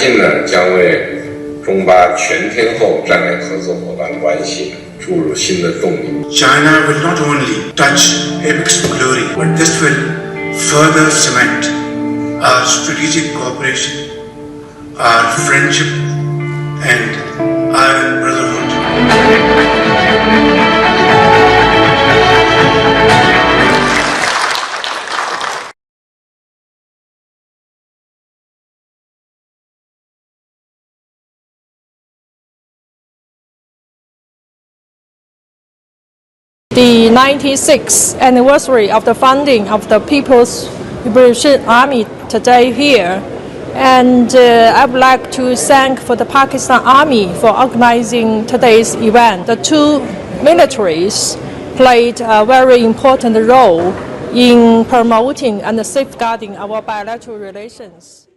信呢将为中巴全天候战略合作伙伴关系注入新的动力。China will not only touch apex glory, but this will further cement our strategic cooperation, our friendship, and our brotherhood. The 96th anniversary of the founding of the People's Liberation Army today here, and I would like to thank for the Pakistan Army for organizing today's event. The two militaries played a very important role in promoting and safeguarding our bilateral relations.